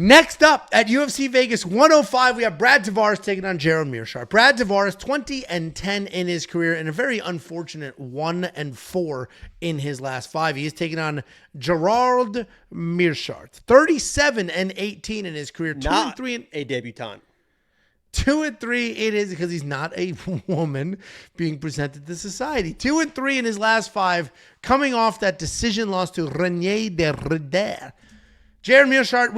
Next up at UFC Vegas 105, we have Brad Tavares taking on Gerald Meerschaert. Brad Tavares, 20-10 in his career, and a very unfortunate 1-4 in his last 5. He is taking on Gerald Meerschaert, 37-18 in his career. Not 2-3 a debutant. 2-3 it is because he's not a woman being presented to society. 2-3 in his last 5, coming off that decision loss to Renier de Rider. Gerald Meerschaert,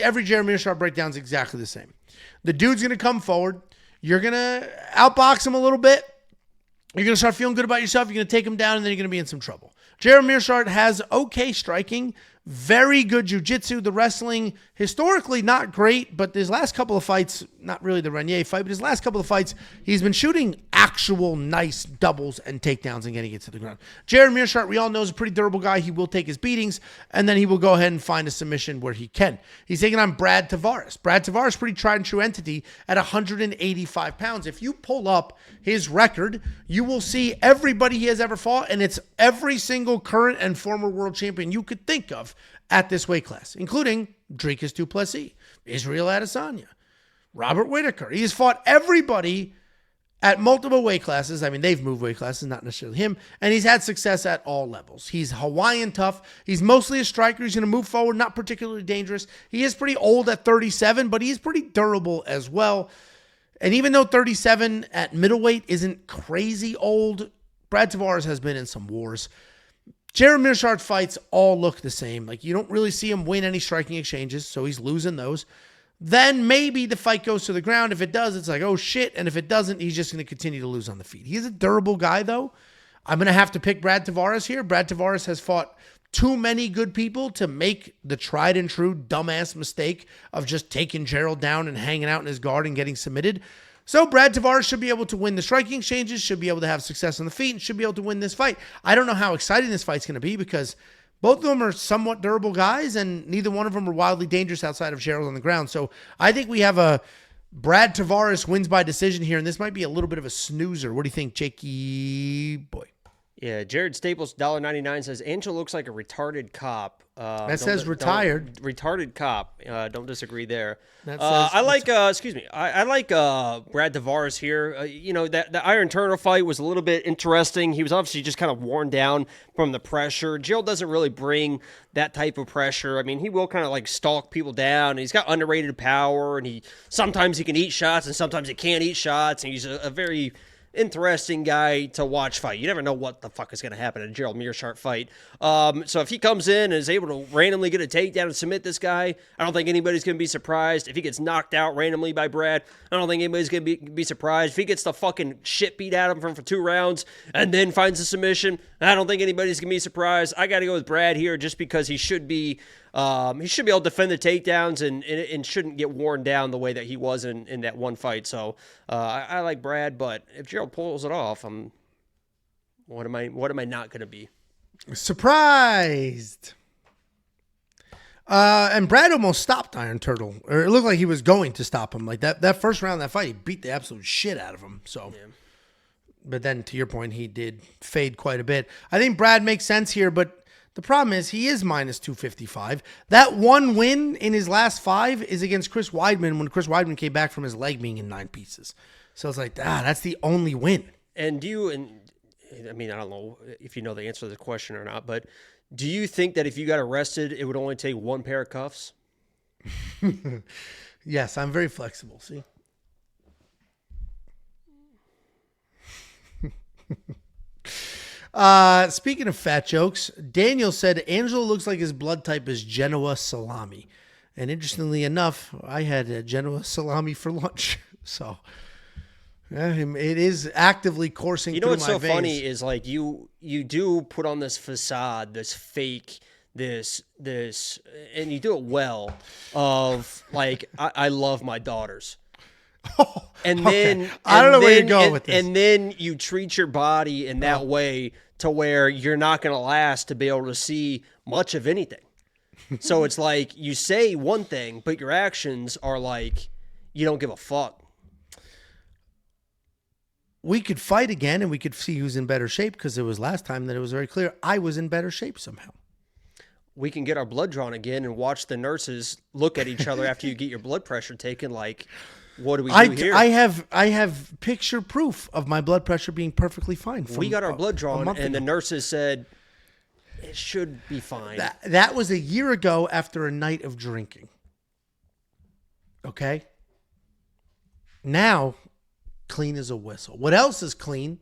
every Gerald Meerschaert breakdown is exactly the same. The dude's going to come forward. You're going to outbox him a little bit. You're going to start feeling good about yourself. You're going to take him down, and then you're going to be in some trouble. Gerald Meerschaert has okay striking, very good jiu-jitsu. The wrestling, historically not great, but his last couple of fights, not really the Renier fight, but his last couple of fights, he's been shooting actual nice doubles and takedowns and getting it to the ground. Gerald Meerschaert, we all know, is a pretty durable guy. He will take his beatings, and then he will go ahead and find a submission where he can. He's taking on Brad Tavares. Brad Tavares, pretty tried and true entity at 185 pounds. If you pull up his record, you will see everybody he has ever fought, and it's every single current and former world champion you could think of at this weight class, including Dricus du Plessis, Israel Adesanya, Robert Whittaker. He has fought everybody at multiple weight classes. They've moved weight classes, not necessarily him, and he's had success at all levels. He's Hawaiian tough. He's mostly a striker. He's going to move forward, not particularly dangerous. He is pretty old at 37, but he's pretty durable as well. And even though 37 at middleweight isn't crazy old, Brad Tavares has been in some wars. Gerald Meerschaert fights all look the same. You don't really see him win any striking exchanges, so he's losing those. Then maybe the fight goes to the ground. If it does, it's like, oh shit. And if it doesn't, he's just going to continue to lose on the feet. He's a durable guy, though. I'm going to have to pick Brad Tavares here. Brad Tavares has fought too many good people to make the tried and true dumbass mistake of just taking Gerald down and hanging out in his guard and getting submitted. So Brad Tavares should be able to win the striking exchanges, should be able to have success on the feet, and should be able to win this fight. I don't know how exciting this fight's going to be because both of them are somewhat durable guys, and neither one of them are wildly dangerous outside of Gerald on the ground. So I think we have a Brad Tavares wins by decision here, and this might be a little bit of a snoozer. What do you think, Jakey boy? Yeah, Jared Staples, $1.99 says, Angel looks like a retarded cop. That says retired. Retarded cop. Don't disagree there. I like Brad Tavares here. The Iron Turner fight was a little bit interesting. He was obviously just kind of worn down from the pressure. Gerald doesn't really bring that type of pressure. He will kind of stalk people down. And he's got underrated power, and sometimes he can eat shots, and sometimes he can't eat shots. And he's a very interesting guy to watch fight. You never know what the fuck is going to happen in a Gerald Meerschaert fight. So if he comes in and is able to randomly get a takedown and submit this guy, I don't think anybody's going to be surprised. If he gets knocked out randomly by Brad, I don't think anybody's going to be surprised. If he gets the fucking shit beat out of him for 2 rounds and then finds a submission, I don't think anybody's going to be surprised. I got to go with Brad here just because he should be able to defend the takedowns and shouldn't get worn down the way that he was in that one fight. So I like Brad, but if Gerald pulls it off, what am I not going to be? Surprised. And Brad almost stopped Iron Turtle, or it looked like he was going to stop him. That first round of that fight, he beat the absolute shit out of him. So, yeah. But then to your point, he did fade quite a bit. I think Brad makes sense here, but the problem is he is minus 255. That one win in his last 5 is against Chris Weidman when Chris Weidman came back from his leg being in 9 pieces. So it's that's the only win. I don't know if you know the answer to the question or not, but do you think that if you got arrested, it would only take 1 pair of cuffs? Yes, I'm very flexible. See? Speaking of fat jokes, Daniel said Angelo looks like his blood type is Genoa salami. And interestingly enough, I had Genoa salami for lunch. So it is actively coursing through my veins. You know what's so funny is you do put on this facade, this fake, this, and you do it well of I love my daughters. And then okay. I don't know where you're going with this. And then you treat your body in that way to where you're not going to last to be able to see much of anything. So it's you say one thing, but your actions are you don't give a fuck. We could fight again and we could see who's in better shape because it was last time that it was very clear I was in better shape somehow. we can get our blood drawn again and watch the nurses look at each other after you get your blood pressure taken. Like, what do we do here? I have picture proof of my blood pressure being perfectly fine. We got our blood drawn, and the nurses said it should be fine. That was a year ago after a night of drinking. Okay? Now, clean as a whistle. What else is clean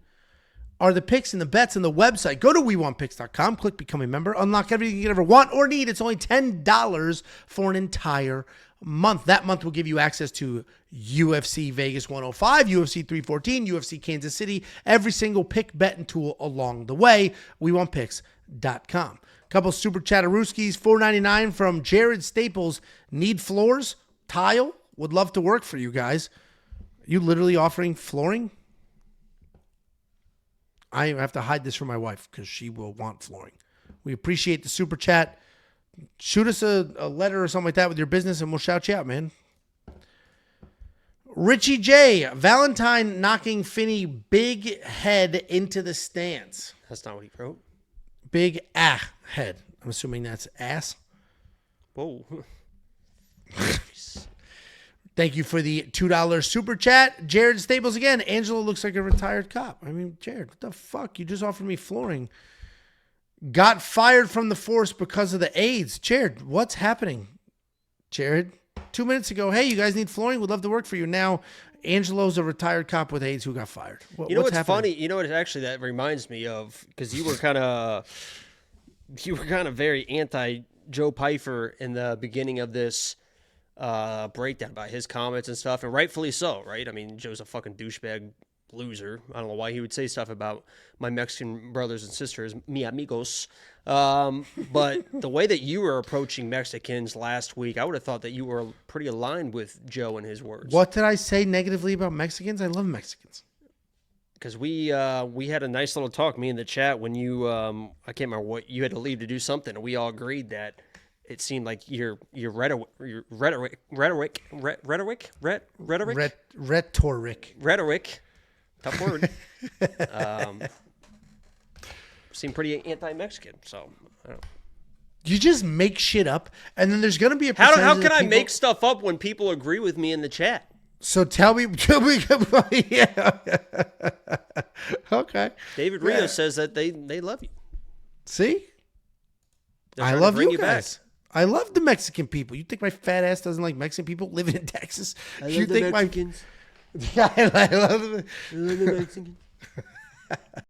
are the picks and the bets and the website. Go to WeWantPicks.com, click Become a Member, unlock everything you could ever want or need. It's only $10 for an entire month. That month will give you access to UFC Vegas 105, UFC 314, UFC Kansas City, every single pick, bet, and tool along the way. WeWantPicks.com. Couple super chatterooskies, $4.99 from Jared Staples. Need floors? Tile? Would love to work for you guys. You literally offering flooring? I have to hide this from my wife because she will want flooring. We appreciate the super chat. Shoot us a letter or something like that with your business and we'll shout you out, man. Richie J. Valentine knocking Finney big head into the stands. That's not what he wrote. Big head. I'm assuming that's ass. Whoa. Thank you for the $2 super chat. Jared Staples again. Angela looks like a retired cop. I mean, Jared, what the fuck? You just offered me flooring. Got fired from the force because of the AIDS. Jared, what's happening? Jared, 2 minutes ago, hey, you guys need flooring? Would love to work for you. Now, Angelo's a retired cop with AIDS who got fired. You know what's funny? You know what actually that reminds me of? Because you were kind of very anti Joe Pyfer in the beginning of this breakdown by his comments and stuff, and rightfully so, right? I mean, Joe's a fucking douchebag loser. I don't know why he would say stuff about my Mexican brothers and sisters, mi amigos. But the way that you were approaching Mexicans last week, I would have thought that you were pretty aligned with Joe and his words. What did I say negatively about Mexicans? I love Mexicans. Because we had a nice little talk, me in the chat, when you I can't remember what you had to leave to do something, and we all agreed that it seemed like your rhetoric, tough word, seemed pretty anti-Mexican. So I don't know. You just make shit up, and then there's gonna be a how can I make stuff up when people agree with me in the chat? So tell me, yeah. Okay. David Rios says that they love you. See, I love you guys. I love the Mexican people. You think my fat ass doesn't like Mexican people living in Texas? I love the Mexicans. Yeah, I love the Mexicans.